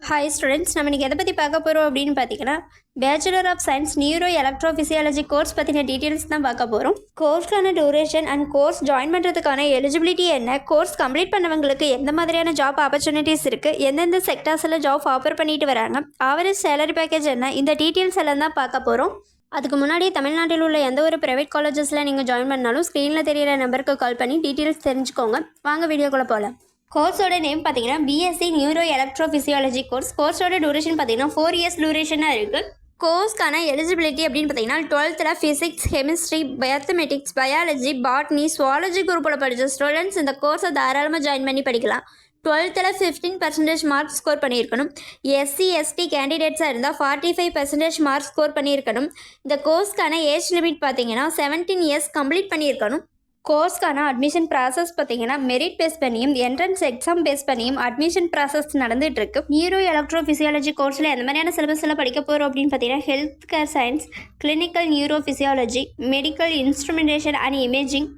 Hi students, நம்ம இன்றைக்கி எதை பற்றி பார்க்க போகிறோம் அப்படின்னு பார்த்தீங்கன்னா, bachelor of science neuro electrophysiology course பற்றின டீட்டெயில்ஸ் தான் பார்க்க போகிறோம். கோர்ஸ்க்கான டூரேஷன் அண்ட் கோர்ஸ் ஜாயின் பண்ணுறதுக்கான எலிஜிபிலிட்டி என்ன, கோர்ஸ் கம்ப்ளீட் பண்ணவங்களுக்கு எந்த மாதிரியான ஜாப் ஆப்பர்ச்சுனிட்டிஸ் இருக்குது, எந்தெந்த செக்டார்ஸில் ஜாப் ஆஃபர் பண்ணிட்டு வராங்க, ஆவரேஜ் சேலரி பேக்கேஜ் என்ன, இந்த டீட்டெயில்ஸ் எல்லாம் தான் பார்க்க போகிறோம். அதுக்கு முன்னாடி தமிழ்நாட்டில் உள்ள எந்த ஒரு ப்ரைவேட் காலேஜஸில் நீங்கள் ஜாயின் பண்ணாலும் ஸ்க்ரீனில் தெரியிற நம்பருக்கு கால் பண்ணி டீட்டெயில்ஸ் தெரிஞ்சுக்கோங்க. வாங்க வீடியோக்குள்ளே போகலாம். கோர்ஸோட நேம் பார்த்தீங்கன்னா பிஎஸ்சி நியூரோ எலக்ட்ரோஃபிசியாலஜி கோர்ஸோட டூரேஷன் பார்த்தீங்கன்னா 4 இயர்ஸ் டூரேஷனாக இருக்குது. கோர்ஸ்க்கான எலிஜிபிலிட்டி அப்படின்னு பார்த்தீங்கன்னா 12th physics, chemistry, mathematics, biology, botany, zoology குரூப்பில் படித்த ஸ்டூடெண்ட்ஸ் இந்த கோர்ஸை தாராளமாக ஜாயின் பண்ணி படிக்கலாம். 12th 15% மார்க் ஸ்கோர் பண்ணியிருக்கணும். எஸ்சி எஸ்டி கேண்டிடேட்ஸாக இருந்தால் 45% மார்க் ஸ்கோர் பண்ணியிருக்கணும். இந்த கோர்ஸ்க்கான ஏஜ் லிமிட் பார்த்தீங்கன்னா 17 இயர்ஸ் கம்ப்ளீட் பண்ணியிருக்கணும். கோர்ஸ்க்கான அட்மிஷன் ப்ராசஸ் பார்த்தீங்கன்னா மெரிட் பேஸ் பண்ணியும் என்ட்ரன்ஸ் எக்ஸாம் பேஸ் பண்ணியும் அட்மிஷன் ப்ராசஸ் நடந்துகிட்டு இருக்கு. நியூரோ எலக்ட்ரோஃபிசியாலஜி கோர்ஸில் எந்த மாதிரியான சிலபஸில் படிக்க போகிறோம் அப்படின்னு பார்த்தீங்கன்னா health care science, clinical neurophysiology, medical instrumentation and imaging,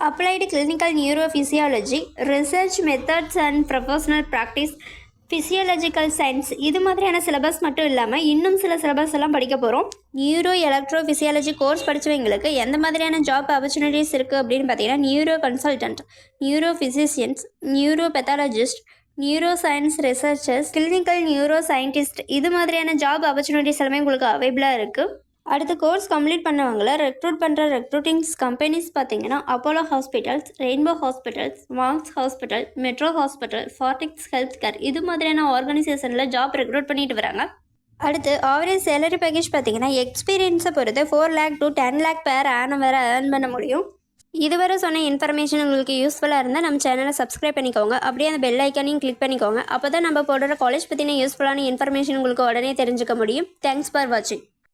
applied clinical neurophysiology, research methods and professional practice, physiological science, இது மாதிரியான சிலபஸ் மட்டும் இல்லாமல் இன்னும் சில சிலபஸ் எல்லாம் படிக்க போகிறோம். நியூரோ எலக்ட்ரோஃபிசியாலஜி கோர்ஸ் படித்தவங்களுக்கு எந்த மாதிரியான ஜாப் ஆப்பர்ச்சுனிட்டிஸ் இருக்குது அப்படின்னு பார்த்தீங்கன்னா neuro consultant, neuro physicians, neuro pathologist, neuro science researchers, clinical neuro scientist, இது மாதிரியான ஜாப் ஆப்பர்ச்சுனிட்டிஸ் எல்லாமே உங்களுக்கு அவைலபிளாக இருக்குது. அடுத்து கோர்ஸ் கம்ப்ளீட் பண்ணவங்களை ரெக்ரூட் பண்ணுற ரெக்ரூட்டிங்ஸ் கம்பெனிஸ் பார்த்தீங்கன்னா Apollo hospitals, Rainbow hospitals, Marks hospital, Metro hospital, Fortis health care, இது மாதிரியான ஆர்கனைசேஷனில் ஜாப் ரெக்ரூட் பண்ணிட்டு வராங்க. அடுத்து ஆவரேஜ் சேலரி பேக்கேஜ் பார்த்தீங்கன்னா எக்ஸ்பீரியன்ஸை பொறுத்து 4 lakh to 10 lakh பேர் ஆனம் வரை ஏர்ன் பண்ண முடியும். இதுவரை சொன்ன இன்ஃபர்மேஷன் உங்களுக்கு யூஸ்ஃபுல்லாக இருந்தால் நம்ம சேனலை சப்ஸ்கிரைப் பண்ணிக்கோங்க. அப்படியே அந்த பெல் ஐக்கானையும் கிளிக் பண்ணிக்கோங்க. அப்போ தான் நம்ம போடுற காலேஜ் பற்றின யூஸ்ஃபுல்லான இன்ஃபர்மேஷன் உங்களுக்கு உடனே தெரிஞ்சுக்க முடியும். தேங்க்ஸ் ஃபார் வாட்சிங்.